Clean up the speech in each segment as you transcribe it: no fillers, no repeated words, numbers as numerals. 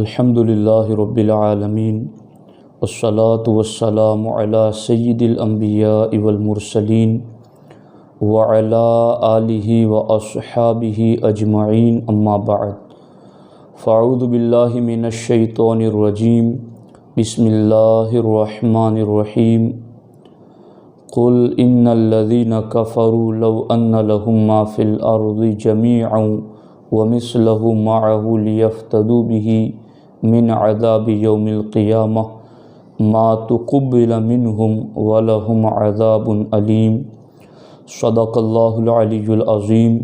الحمدللہ رب العالمین والصلاة والسلام علی سید الانبیاء والمرسلین وعلی آلہ واصحابہ اجمعین اما بعد فاعوذ باللہ من الشیطان الرجیم بسم اللہ الرحمن الرحیم قل ان الذین کفروا لو ان لهم ما فی الارض جمیعا ومثلہ معہ لیفتدوا بہ من عذاب یوم القیامہ ما تقبل منہم ولہم عذاب علیم صدق اللہ العلی العظیم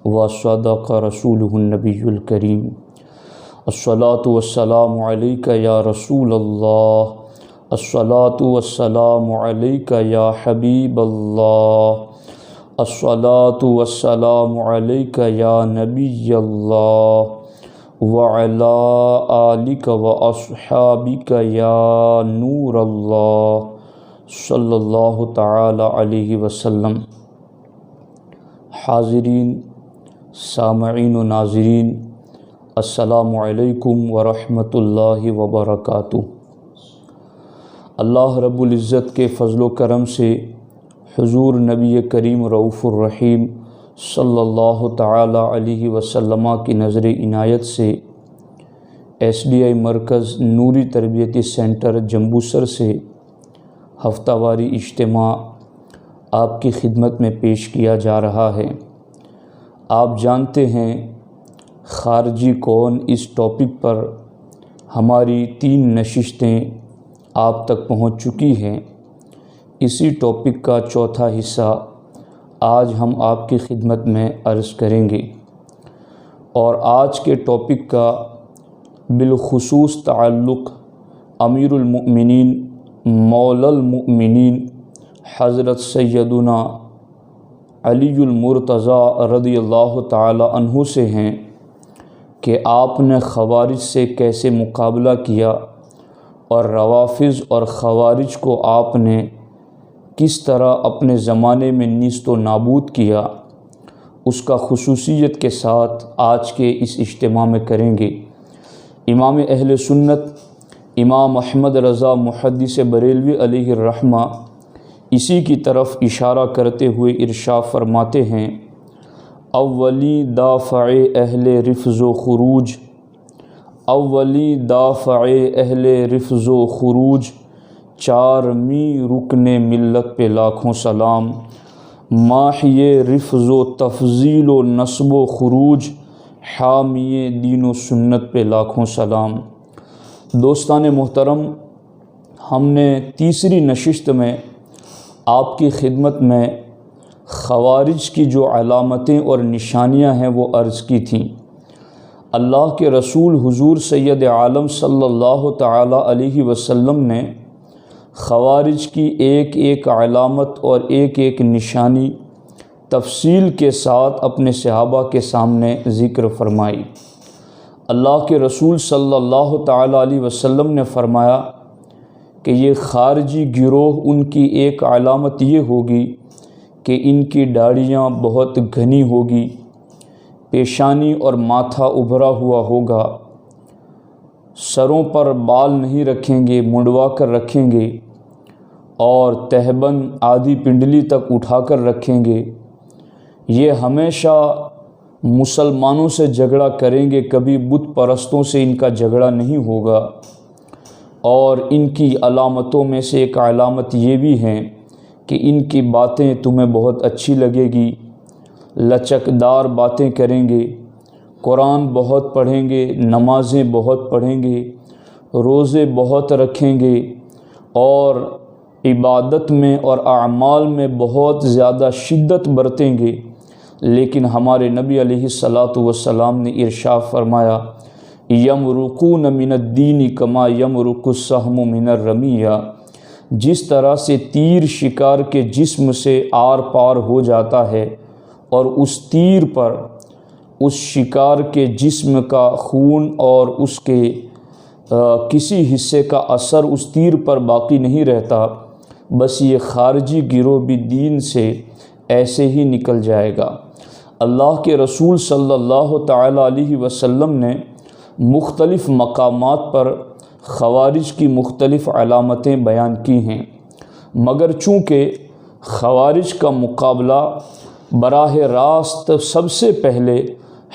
وصدق رسولہ النبی الکریم الصلاۃ والسلام علیک یا رسول اللہ الصلاۃ والسلام علیک یا حبیب اللہ الصلاۃ والسلام علیک یا نبی اللہ وعلی آلک واصحابک یا نور اللہ صلی اللہ تعالی علیہ وسلم۔ حاضرین، سامعین و ناظرین، السلام علیکم ورحمۃ اللہ وبرکاتہ۔ اللہ رب العزت کے فضل و کرم سے حضور نبی کریم رؤوف الرحیم صلی اللہ تعالی علیہ وسلم کی نظر عنایت سے ایس ڈی آئی مرکز نوری تربیتی سینٹر جمبوسر سے ہفتہ واری اجتماع آپ کی خدمت میں پیش کیا جا رہا ہے۔ آپ جانتے ہیں خارجی کون اس ٹاپک پر ہماری 3 نشستیں آپ تک پہنچ چکی ہیں۔ اسی ٹاپک کا چوتھا حصہ آج ہم آپ کی خدمت میں عرض کریں گے، اور آج کے ٹاپک کا بالخصوص تعلق امیر المؤمنین مولا المؤمنین حضرت سیدنا علی المرتضیٰ رضی اللہ تعالی عنہ سے ہیں کہ آپ نے خوارج سے کیسے مقابلہ کیا اور روافض اور خوارج کو آپ نے کس طرح اپنے زمانے میں نیست و نابود کیا، اس کا خصوصیت کے ساتھ آج کے اس اجتماع میں کریں گے۔ امام اہل سنت امام احمد رضا محدث بریلوی علیہ الرحمہ اسی کی طرف اشارہ کرتے ہوئے ارشاد فرماتے ہیں، اولی دافع اہل رفض و خروج، اولی دافع اہل رفض و خروج، 4 رکن ملت پہ لاکھوں سلام، ماحی رفض و تفضیل و نصب و خروج، حامی دین و سنت پہ لاکھوں سلام۔ دوستان محترم، ہم نے تیسری نشست میں آپ کی خدمت میں خوارج کی جو علامتیں اور نشانیاں ہیں وہ عرض کی تھیں۔ اللہ کے رسول حضور سید عالم صلی اللہ تعالی علیہ وسلم نے خوارج کی ایک ایک علامت اور ایک ایک نشانی تفصیل کے ساتھ اپنے صحابہ کے سامنے ذکر فرمائی۔ اللہ کے رسول صلی اللہ تعالی علیہ وسلم نے فرمایا کہ یہ خارجی گروہ ان کی ایک علامت یہ ہوگی کہ ان کی داڑھیاں بہت گھنی ہوگی، پیشانی اور ماتھا ابھرا ہوا ہوگا، سروں پر بال نہیں رکھیں گے، منڈوا کر رکھیں گے، اور تہبند آدھی پنڈلی تک اٹھا کر رکھیں گے۔ یہ ہمیشہ مسلمانوں سے جھگڑا کریں گے، کبھی بت پرستوں سے ان کا جھگڑا نہیں ہوگا۔ اور ان کی علامتوں میں سے ایک علامت یہ بھی ہے کہ ان کی باتیں تمہیں بہت اچھی لگے گی، لچکدار باتیں کریں گے، قرآن بہت پڑھیں گے، نمازیں بہت پڑھیں گے، روزے بہت رکھیں گے، اور عبادت میں اور اعمال میں بہت زیادہ شدت برتیں گے۔ لیکن ہمارے نبی علیہ الصلاۃ والسلام نے ارشاد فرمایا، یمرقون من الدین کما یمرق السہم من الرمیہ، جس طرح سے تیر شکار کے جسم سے آر پار ہو جاتا ہے اور اس تیر پر اس شکار کے جسم کا خون اور اس کے کسی حصے کا اثر اس تیر پر باقی نہیں رہتا، بس یہ خارجی گروہ بھی دین سے ایسے ہی نکل جائے گا۔ اللہ کے رسول صلی اللہ تعالی علیہ وسلم نے مختلف مقامات پر خوارج کی مختلف علامتیں بیان کی ہیں، مگر چونکہ خوارج کا مقابلہ براہ راست سب سے پہلے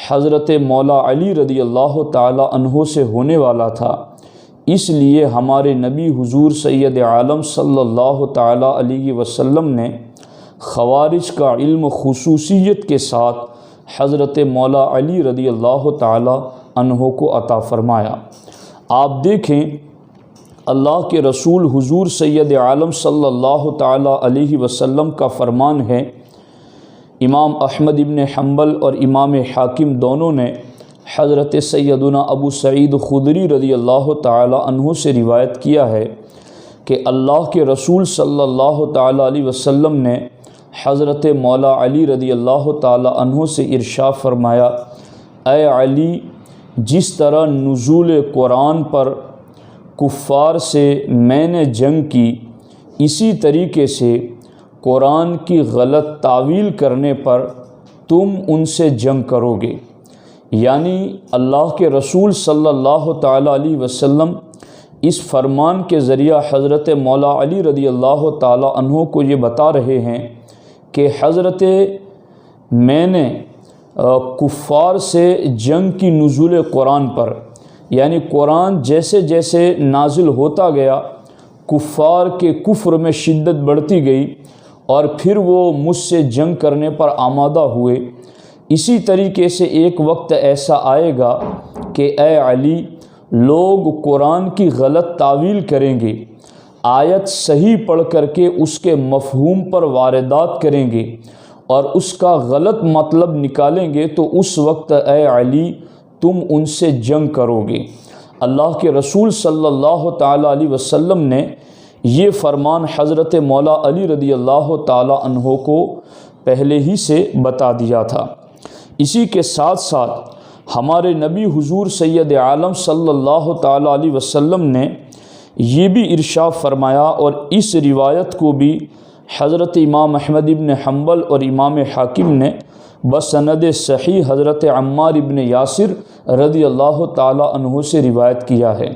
حضرت مولا علی رضی اللہ تعالی عنہ سے ہونے والا تھا، اس لیے ہمارے نبی حضور سید عالم صلی اللہ تعالی علیہ وسلم نے خوارج کا علم خصوصیت کے ساتھ حضرت مولا علی رضی اللہ تعالی عنہ کو عطا فرمایا۔ آپ دیکھیں، اللہ کے رسول حضور سید عالم صلی اللہ تعالی علیہ وسلم کا فرمان ہے، امام احمد ابن حنبل اور امام حاکم دونوں نے حضرت سیدنا ابو سعید خدری رضی اللہ تعالی عنہ سے روایت کیا ہے کہ اللہ کے رسول صلی اللہ تعالی علیہ وسلم نے حضرت مولا علی رضی اللہ تعالی عنہ سے ارشاد فرمایا، اے علی، جس طرح نزول قرآن پر کفار سے میں نے جنگ کی، اسی طریقے سے قرآن کی غلط تعویل کرنے پر تم ان سے جنگ کرو گے۔ یعنی اللہ کے رسول صلی اللہ تعالی علیہ وسلم اس فرمان کے ذریعہ حضرت مولا علی رضی اللہ تعالی عنہ کو یہ بتا رہے ہیں کہ حضرت میں نے کفار سے جنگ کی نزول قرآن پر، یعنی قرآن جیسے جیسے نازل ہوتا گیا کفار کے کفر میں شدت بڑھتی گئی اور پھر وہ مجھ سے جنگ کرنے پر آمادہ ہوئے، اسی طریقے سے ایک وقت ایسا آئے گا کہ اے علی، لوگ قرآن کی غلط تعویل کریں گے، آیت صحیح پڑھ کر کے اس کے مفہوم پر واردات کریں گے اور اس کا غلط مطلب نکالیں گے، تو اس وقت اے علی تم ان سے جنگ کرو گے۔ اللہ کے رسول صلی اللہ تعالی علیہ وسلم نے یہ فرمان حضرت مولا علی رضی اللہ تعالی عنہ کو پہلے ہی سے بتا دیا تھا۔ اسی کے ساتھ ساتھ ہمارے نبی حضور سید عالم صلی اللہ تعالی علیہ وسلم نے یہ بھی ارشاد فرمایا، اور اس روایت کو بھی حضرت امام احمد ابن حنبل اور امام حاکم نے بسند صحیح حضرت عمار ابن یاسر رضی اللہ تعالی عنہ سے روایت کیا ہے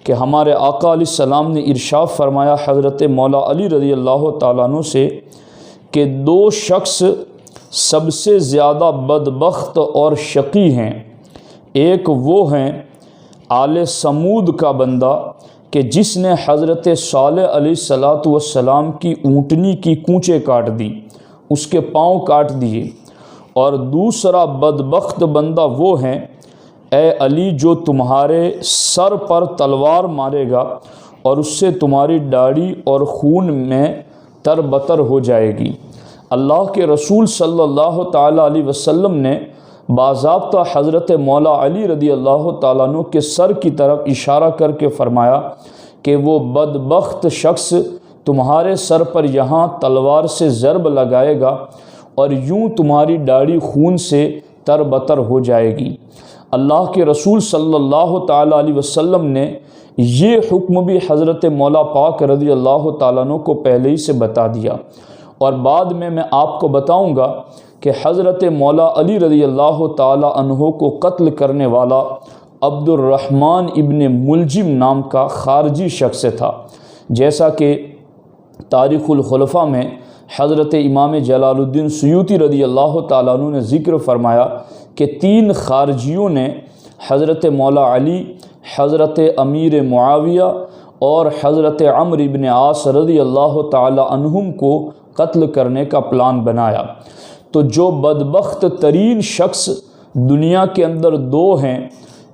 کہ ہمارے آقا علیہ السلام نے ارشاد فرمایا حضرت مولا علی رضی اللہ تعالیٰ عنہ سے کہ دو شخص سب سے زیادہ بدبخت اور شقی ہیں، ایک وہ ہیں آل سمود کا بندہ کہ جس نے حضرت صالح علیہ السلام کی اونٹنی کی کونچیں کاٹ دی، اس کے پاؤں کاٹ دیے، اور دوسرا بدبخت بندہ وہ ہیں اے علی جو تمہارے سر پر تلوار مارے گا اور اس سے تمہاری داڑھی اور خون میں تربتر ہو جائے گی۔ اللہ کے رسول صلی اللہ تعالی علیہ وسلم نے باضابطہ حضرت مولا علی رضی اللہ تعالیٰ عنہ کے سر کی طرف اشارہ کر کے فرمایا کہ وہ بدبخت شخص تمہارے سر پر یہاں تلوار سے ضرب لگائے گا اور یوں تمہاری داڑھی خون سے تربتر ہو جائے گی۔ اللہ کے رسول صلی اللہ تعالی علیہ وسلم نے یہ حکم بھی حضرت مولا پاک رضی اللہ تعالیٰ عنہ کو پہلے ہی سے بتا دیا، اور بعد میں آپ کو بتاؤں گا کہ حضرت مولا علی رضی اللہ تعالیٰ عنہ کو قتل کرنے والا عبد الرحمن ابن ملجم نام کا خارجی شخص تھا، جیسا کہ تاریخ الخلفاء میں حضرت امام جلال الدین سیوطی رضی اللہ تعالیٰ عنہ نے ذکر فرمایا کہ 3 خارجیوں نے حضرت مولا علی، حضرت امیر معاویہ اور حضرت عمرو ابن عاص رضی اللہ تعالی عنہم کو قتل کرنے کا پلان بنایا۔ تو جو بدبخت ترین شخص دنیا کے اندر 2 ہیں،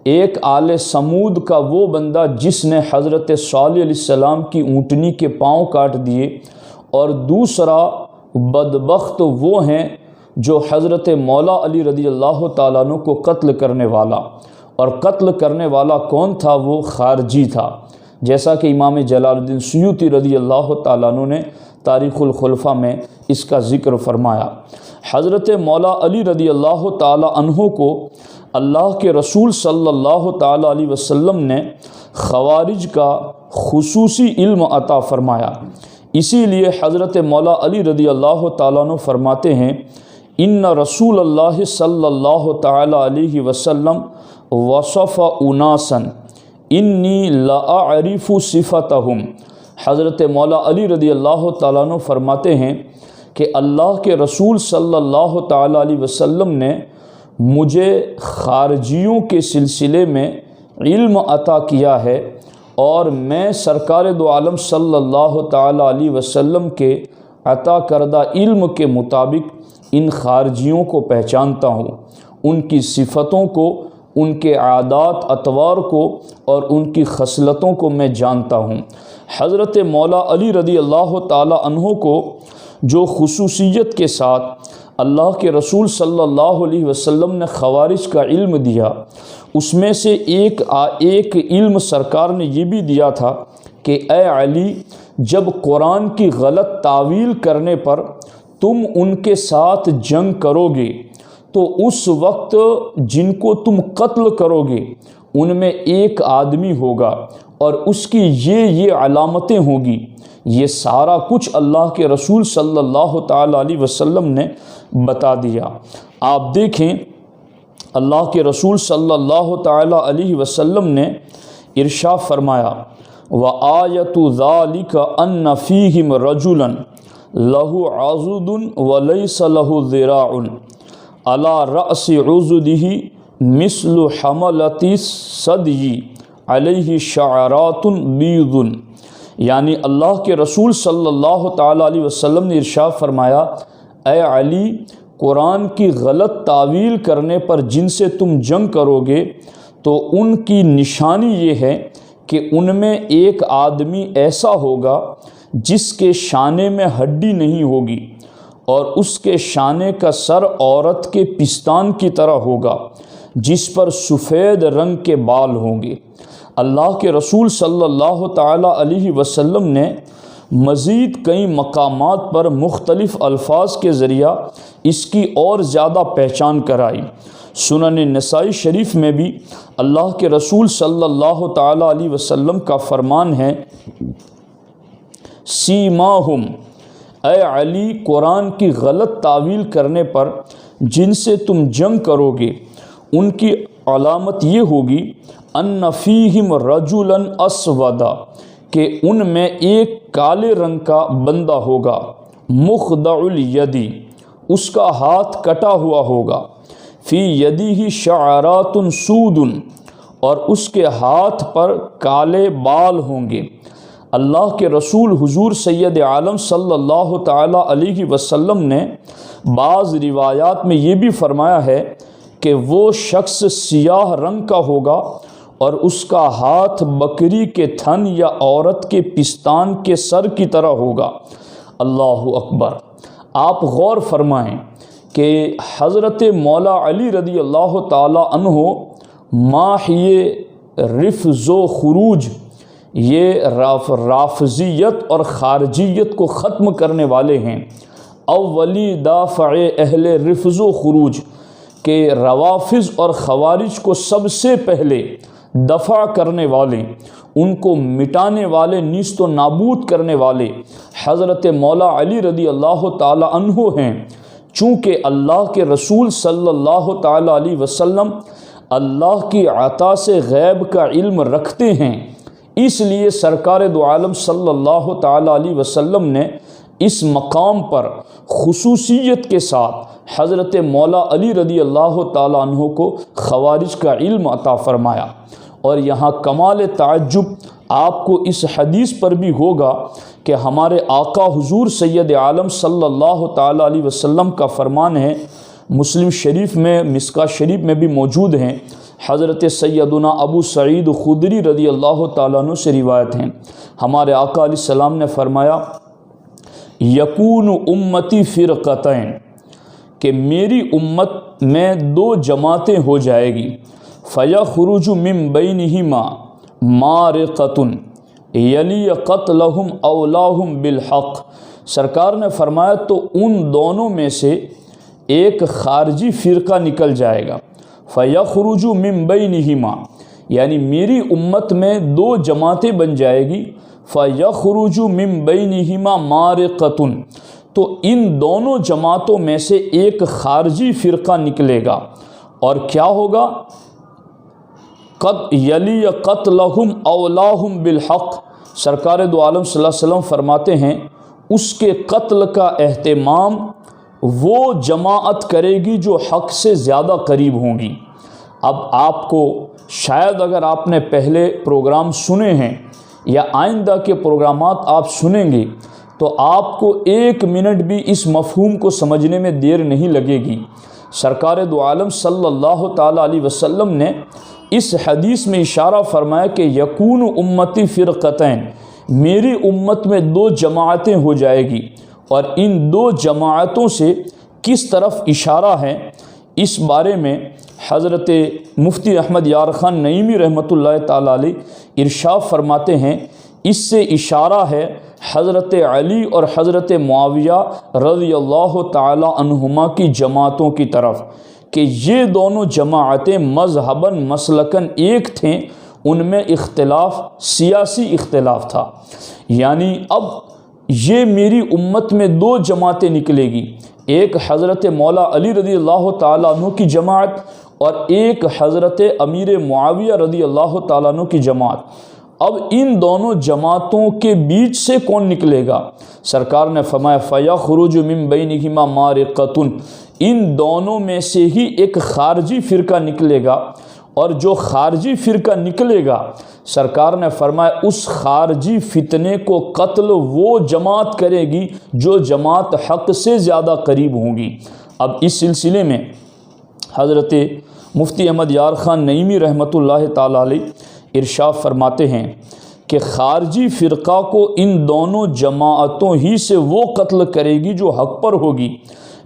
ایک آل سمود کا وہ بندہ جس نے حضرت صالح علیہ السلام کی اونٹنی کے پاؤں کاٹ دیے، اور دوسرا بدبخت وہ ہیں جو حضرت مولا علی رضی اللہ تعالیٰ عنہ کو قتل کرنے والا، اور قتل کرنے والا کون تھا؟ وہ خارجی تھا، جیسا کہ امام جلال الدین سیوطی رضی اللہ تعالیٰ عنہ نے تاریخ الخلفاء میں اس کا ذکر فرمایا۔ حضرت مولا علی رضی اللہ تعالیٰ عنہ کو اللہ کے رسول صلی اللہ تعالیٰ علیہ وسلم نے خوارج کا خصوصی علم عطا فرمایا، اسی لیے حضرت مولا علی رضی اللہ تعالیٰ عنہ فرماتے ہیں ان رسول اللہ صلی اللہ تعالیٰ علیہ وسلم وصف اناسا انی لاعرف صفتہم۔ حضرت مولا علی رضی اللہ تعالیٰ عنہ فرماتے ہیں کہ اللہ کے رسول صلی اللہ تعالیٰ علیہ وسلم نے مجھے خارجیوں کے سلسلے میں علم عطا کیا ہے، اور میں سرکار دو عالم صلی اللہ تعالیٰ علیہ وسلم کے عطا کردہ علم کے مطابق ان خارجیوں کو پہچانتا ہوں، ان کی صفتوں کو، ان کے عادات اطوار کو اور ان کی خصلتوں کو میں جانتا ہوں۔ حضرت مولا علی رضی اللہ تعالیٰ عنہ کو جو خصوصیت کے ساتھ اللہ کے رسول صلی اللہ علیہ وسلم نے خوارج کا علم دیا، اس میں سے ایک علم سرکار نے یہ بھی دیا تھا کہ اے علی، جب قرآن کی غلط تعویل کرنے پر تم ان کے ساتھ جنگ کرو گے تو اس وقت جن کو تم قتل کرو گے ان میں ایک آدمی ہوگا اور اس کی یہ علامتیں ہوں گی۔ یہ سارا کچھ اللہ کے رسول صلی اللہ تعالیٰ علیہ وسلم نے بتا دیا۔ آپ دیکھیں اللہ کے رسول صلی اللہ تعالیٰ علیہ وسلم نے ارشاد فرمایا وَآیَةُ ذَلِكَ أَنَّ فِيهِمْ رَجُلًا لَهُ عَضُدٌ وَلَيْسَ لَهُ ذِرَاعٌ عَلَى رَأْسِ عُضُدِهِ مِثْلُ حَمَلَةِ الثَّدْيِ عَلَيْهِ شَعْرَاتٌ بِيضٌ۔ یعنی اللہ کے رسول صلی اللہ تعالیٰ علیہ وسلم نے ارشاد فرمایا اے علی، قرآن کی غلط تعویل کرنے پر جن سے تم جنگ کرو گے تو ان کی نشانی یہ ہے کہ ان میں ایک آدمی ایسا ہوگا جس کے شانے میں ہڈی نہیں ہوگی، اور اس کے شانے کا سر عورت کے پستان کی طرح ہوگا جس پر سفید رنگ کے بال ہوں گے۔ اللہ کے رسول صلی اللہ تعالیٰ علیہ وسلم نے مزید کئی مقامات پر مختلف الفاظ کے ذریعہ اس کی اور زیادہ پہچان کرائی۔ سنن نسائی شریف میں بھی اللہ کے رسول صلی اللہ تعالیٰ علیہ وسلم کا فرمان ہے سیماہم، اے علی، قرآن کی غلط تعویل کرنے پر جن سے تم جنگ کرو گے ان کی علامت یہ ہوگی ان فیہم رجلا اسودا، کہ ان میں ایک کالے رنگ کا بندہ ہوگا، مخدع الیدی، اس کا ہاتھ کٹا ہوا ہوگا، فی یدیہ شعرات سود، اور اس کے ہاتھ پر کالے بال ہوں گے۔ اللہ کے رسول حضور سید عالم صلی اللہ تعالیٰ علیہ وسلم نے بعض روایات میں یہ بھی فرمایا ہے کہ وہ شخص سیاہ رنگ کا ہوگا اور اس کا ہاتھ بکری کے تھن یا عورت کے پستان کے سر کی طرح ہوگا۔ اللہ اکبر۔ آپ غور فرمائیں کہ حضرت مولا علی رضی اللہ تعالیٰ عنہ ماحیے رفض و خروج، یہ رافضیت اور خارجیت کو ختم کرنے والے ہیں، اولی دافع اہل رفض و خروج، کہ روافض اور خوارج کو سب سے پہلے دفع کرنے والے، ان کو مٹانے والے، نیست و نابود کرنے والے حضرت مولا علی رضی اللہ تعالی عنہ ہیں۔ چونکہ اللہ کے رسول صلی اللہ تعالی علیہ وسلم اللہ کی عطا سے غیب کا علم رکھتے ہیں، اس لیے سرکار دو عالم صلی اللہ تعالی علیہ وسلم نے اس مقام پر خصوصیت کے ساتھ حضرت مولا علی رضی اللہ تعالیٰ عنہ کو خوارج کا علم عطا فرمایا۔ اور یہاں کمال تعجب آپ کو اس حدیث پر بھی ہوگا کہ ہمارے آقا حضور سید عالم صلی اللہ تعالیٰ علیہ وسلم کا فرمان ہے، مسلم شریف میں، مصکاۃ شریف میں بھی موجود ہیں، حضرت سیدنا ابو سعید خدری رضی اللہ تعالیٰ عنہ سے روایت ہیں، ہمارے آقا علیہ السلام نے فرمایا یکون امتی فرقتین، کہ میری امت میں دو جماعتیں ہو جائے گی، فیخرج من بینہما مارقۃ یلی قتلہم اولاہم بالحق، سرکار نے فرمایا تو ان دونوں میں سے ایک خارجی فرقہ نکل جائے گا، فیخرج من بینہما، یعنی میری امت میں دو جماعتیں بن جائے گی، فیخرج من بینہما مارقۃ، تو ان دونوں جماعتوں میں سے ایک خارجی فرقہ نکلے گا، اور کیا ہوگا؟ یلی قتلہم اولاہم بالحق، سرکار دو عالم صلی اللہ علیہ وسلم فرماتے ہیں اس کے قتل کا اہتمام وہ جماعت کرے گی جو حق سے زیادہ قریب ہوں گی۔ اب آپ کو شاید اگر آپ نے پہلے پروگرام سنے ہیں یا آئندہ کے پروگرامات آپ سنیں گے تو آپ کو 1 منٹ بھی اس مفہوم کو سمجھنے میں دیر نہیں لگے گی۔ سرکار دو عالم صلی اللہ تعالیٰ علیہ وسلم نے اس حدیث میں اشارہ فرمایا کہ یکون امتی فرقتین، میری امت میں 2 جماعتیں ہو جائے گی، اور ان 2 جماعتوں سے کس طرف اشارہ ہے اس بارے میں حضرت مفتی احمد یار خان نعیمی رحمۃ اللہ تعالیٰ علیہ ارشاد فرماتے ہیں اس سے اشارہ ہے حضرت علی اور حضرت معاویہ رضی اللہ تعالیٰ عنہما کی جماعتوں کی طرف، کہ یہ دونوں جماعتیں مذہباً مسلکاً ایک تھیں، ان میں اختلاف سیاسی اختلاف تھا۔ یعنی اب یہ میری امت میں 2 جماعتیں نکلے گی، ایک حضرت مولا علی رضی اللہ تعالیٰ عنہ کی جماعت اور ایک حضرت امیر معاویہ رضی اللہ تعالیٰ عنہ کی جماعت۔ اب ان دونوں جماعتوں کے بیچ سے کون نکلے گا؟ سرکار نے فرمایا فَيَخْرُجُ مِن بَيْنِهِمَا مَارِقَةٌ، ان دونوں میں سے ہی ایک خارجی فرقہ نکلے گا، اور جو خارجی فرقہ نکلے گا سرکار نے فرمایا اس خارجی فتنے کو قتل وہ جماعت کرے گی جو جماعت حق سے زیادہ قریب ہوں گی۔ اب اس سلسلے میں حضرت مفتی احمد یار خان نعیمی رحمۃ اللہ تعالیٰ علیہ ارشاد فرماتے ہیں کہ خارجی فرقہ کو ان دونوں جماعتوں ہی سے وہ قتل کرے گی جو حق پر ہوگی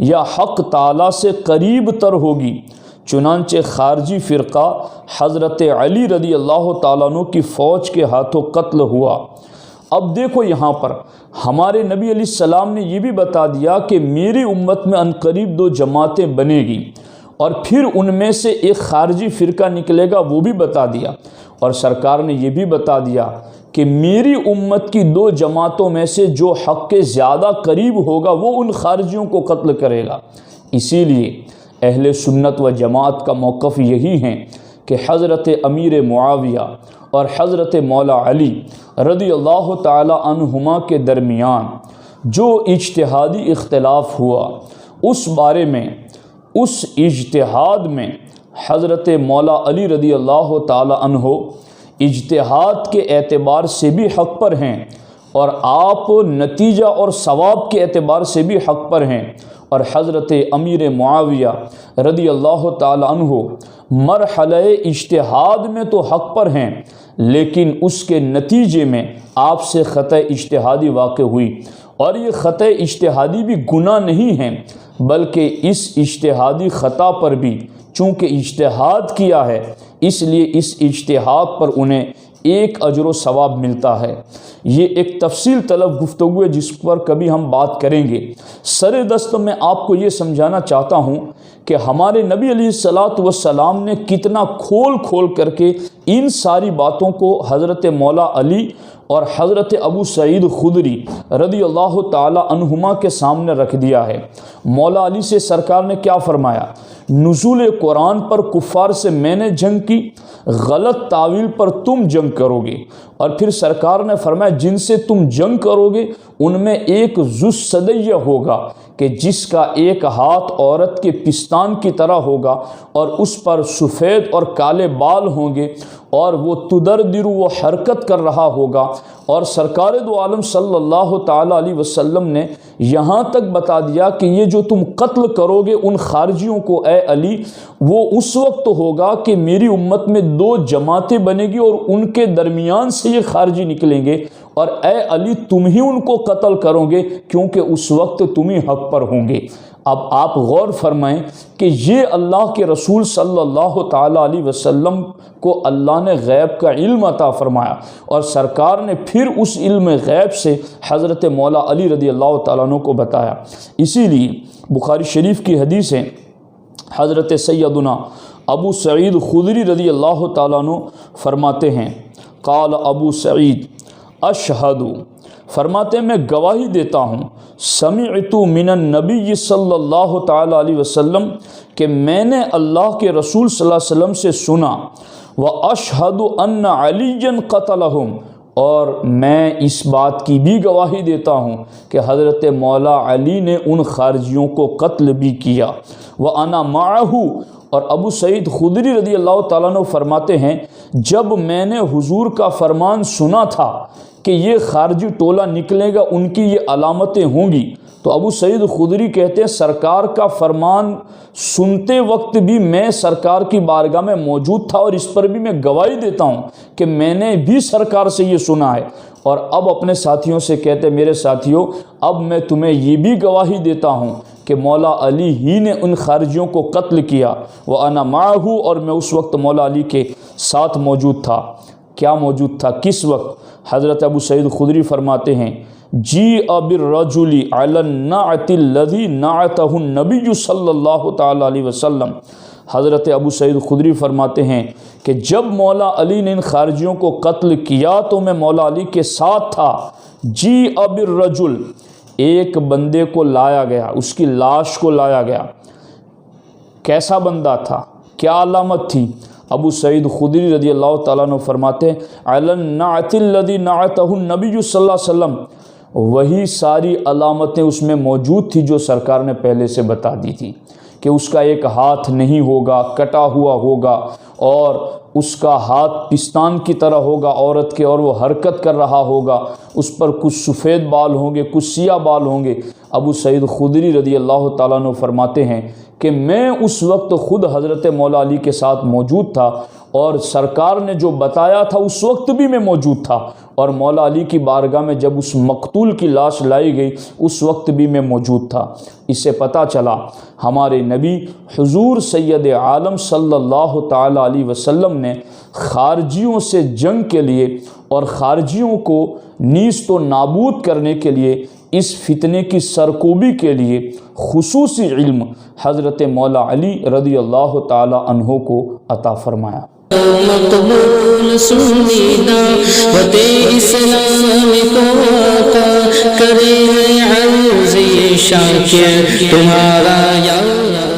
یا حق تعالیٰ سے قریب تر ہوگی۔ چنانچہ خارجی فرقہ حضرت علی رضی اللہ تعالیٰ عنہ کی فوج کے ہاتھوں قتل ہوا۔ اب دیکھو یہاں پر ہمارے نبی علیہ السلام نے یہ بھی بتا دیا کہ میری امت میں عنقریب 2 جماعتیں بنے گی، اور پھر ان میں سے ایک خارجی فرقہ نکلے گا وہ بھی بتا دیا، اور سرکار نے یہ بھی بتا دیا کہ میری امت کی 2 جماعتوں میں سے جو حق کے زیادہ قریب ہوگا وہ ان خارجیوں کو قتل کرے گا۔ اسی لیے اہل سنت و جماعت کا موقف یہی ہے کہ حضرت امیر معاویہ اور حضرت مولا علی رضی اللہ تعالی عنہما کے درمیان جو اجتہادی اختلاف ہوا اس بارے میں، اس اجتہاد میں حضرت مولا علی رضی اللہ تعالی عنہ اجتہاد کے اعتبار سے بھی حق پر ہیں، اور آپ نتیجہ اور ثواب کے اعتبار سے بھی حق پر ہیں، اور حضرت امیر معاویہ رضی اللہ تعالی عنہ مرحلہ اجتہاد میں تو حق پر ہیں، لیکن اس کے نتیجے میں آپ سے خطأ اجتہادی واقع ہوئی، اور یہ خطأ اجتہادی بھی گناہ نہیں ہے، بلکہ اس اجتہادی خطا پر بھی چونکہ اجتہاد کیا ہے اس لیے اس اجتہاد پر انہیں ایک اجر و ثواب ملتا ہے۔ یہ ایک تفصیل طلب گفتگو ہے جس پر کبھی ہم بات کریں گے۔ سر دست میں آپ کو یہ سمجھانا چاہتا ہوں کہ ہمارے نبی علیہ الصلاۃ والسلام نے کتنا کھول کر کے ان ساری باتوں کو حضرت مولا علی اور حضرت ابو سعید خدری رضی اللہ تعالی عنہما کے سامنے رکھ دیا ہے۔ مولا علی سے سرکار نے کیا فرمایا؟ نزول قرآن پر کفار سے میں نے جنگ کی، غلط تعویل پر تم جنگ کرو گے، اور پھر سرکار نے فرمایا جن سے تم جنگ کرو گے ان میں ایک ذو الصدیہ ہوگا کہ جس کا ایک ہاتھ عورت کے پستان کی طرح ہوگا اور اس پر سفید اور کالے بال ہوں گے، اور وہ تدردر وہ حرکت کر رہا ہوگا۔ اور سرکار دو عالم صلی اللہ تعالی علیہ وسلم نے یہاں تک بتا دیا کہ یہ جو تم قتل کرو گے ان خارجیوں کو اے علی، وہ اس وقت ہوگا کہ میری امت میں 2 جماعتیں بنے گی اور ان کے درمیان سے یہ خارجی نکلیں گے، اور اے علی تم ہی ان کو قتل کرو گے کیونکہ اس وقت تم ہی حق پر ہوں گے۔ اب آپ غور فرمائیں کہ یہ اللہ کے رسول صلی اللہ تعالی علیہ وسلم کو اللہ نے غیب کا علم عطا فرمایا، اور سرکار نے پھر اس علم غیب سے حضرت مولا علی رضی اللہ تعالیٰ عنہ کو بتایا۔ اسی لیے بخاری شریف کی حدیث ہے، حضرت سیدنا ابو سعید خدری رضی اللہ تعالیٰ عنہ فرماتے ہیں، قال ابو سعید اشہد، فرماتے ہیں میں گواہی دیتا ہوں، سمعت من النبی صلی اللہ تعالی علیہ وسلم کہ میں نے اللہ کے رسول صلی اللہ علیہ وسلم سے سنا، وَأَشْهَدُ أَنَّ عَلِيًّا قَتَلَهُمْ، اور میں اس بات کی بھی گواہی دیتا ہوں کہ حضرت مولا علی نے ان خارجیوں کو قتل بھی کیا۔ وَأَنَا مَعَهُ، اور ابو سعید خدری رضی اللہ تعالیٰ عنہ فرماتے ہیں جب میں نے حضور کا فرمان سنا تھا کہ یہ خارجی ٹولہ نکلے گا، ان کی یہ علامتیں ہوں گی، تو ابو سعید خدری کہتے ہیں سرکار کا فرمان سنتے وقت بھی میں سرکار کی بارگاہ میں موجود تھا، اور اس پر بھی میں گواہی دیتا ہوں کہ میں نے بھی سرکار سے یہ سنا ہے۔ اور اب اپنے ساتھیوں سے کہتے میرے ساتھیوں، اب میں تمہیں یہ بھی گواہی دیتا ہوں کہ مولا علی ہی نے ان خارجیوں کو قتل کیا۔ وَأَنَا مَعَهُ، اور میں اس وقت مولا علی کے ساتھ موجود تھا۔ کیا موجود تھا؟ کس وقت؟ حضرت ابو سعید خدری فرماتے ہیں جِیءَ بِالرَّجُلِ عَلَى النَّعْتِ الَّذِي نَعَتَهُ النَّبِيُّ صلی اللہ تعالیٰ علیہ وسلم۔ حضرت ابو سعید خدری فرماتے ہیں کہ جب مولا علی نے ان خارجیوں کو قتل کیا تو میں مولا علی کے ساتھ تھا۔ جِیءَ بِالرَّجُلِ، ایک بندے کو لایا گیا، اس کی لاش کو لایا گیا۔ کیسا بندہ تھا؟ کیا علامت تھی؟ ابو سعید خدری رضی اللہ تعالیٰ عنہ فرماتے ہیں علی النعت الذی نعتہ النبی صلی اللہ علیہ وسلم، وہی ساری علامتیں اس میں موجود تھی جو سرکار نے پہلے سے بتا دی تھی کہ اس کا ایک ہاتھ نہیں ہوگا، کٹا ہوا ہوگا، اور اس کا ہاتھ پستان کی طرح ہوگا عورت کے، اور وہ حرکت کر رہا ہوگا، اس پر کچھ سفید بال ہوں گے، کچھ سیاہ بال ہوں گے۔ ابو سعید خدری رضی اللہ تعالیٰ عنہ فرماتے ہیں کہ میں اس وقت خود حضرت مولا علی کے ساتھ موجود تھا، اور سرکار نے جو بتایا تھا اس وقت بھی میں موجود تھا، اور مولا علی کی بارگاہ میں جب اس مقتول کی لاش لائی گئی اس وقت بھی میں موجود تھا۔ اس سے پتہ چلا ہمارے نبی حضور سید عالم صلی اللہ تعالیٰ علیہ وسلم نے خارجیوں سے جنگ کے لیے اور خارجیوں کو نیست و نابود کرنے کے لیے، اس فتنے کی سرکوبی کے لیے خصوصی علم حضرت مولا علی رضی اللہ تعالیٰ عنہ کو عطا فرمایا۔ مقبول سنی دعوت اسلام کو عطا کرے عروض شاکر تمہارا یا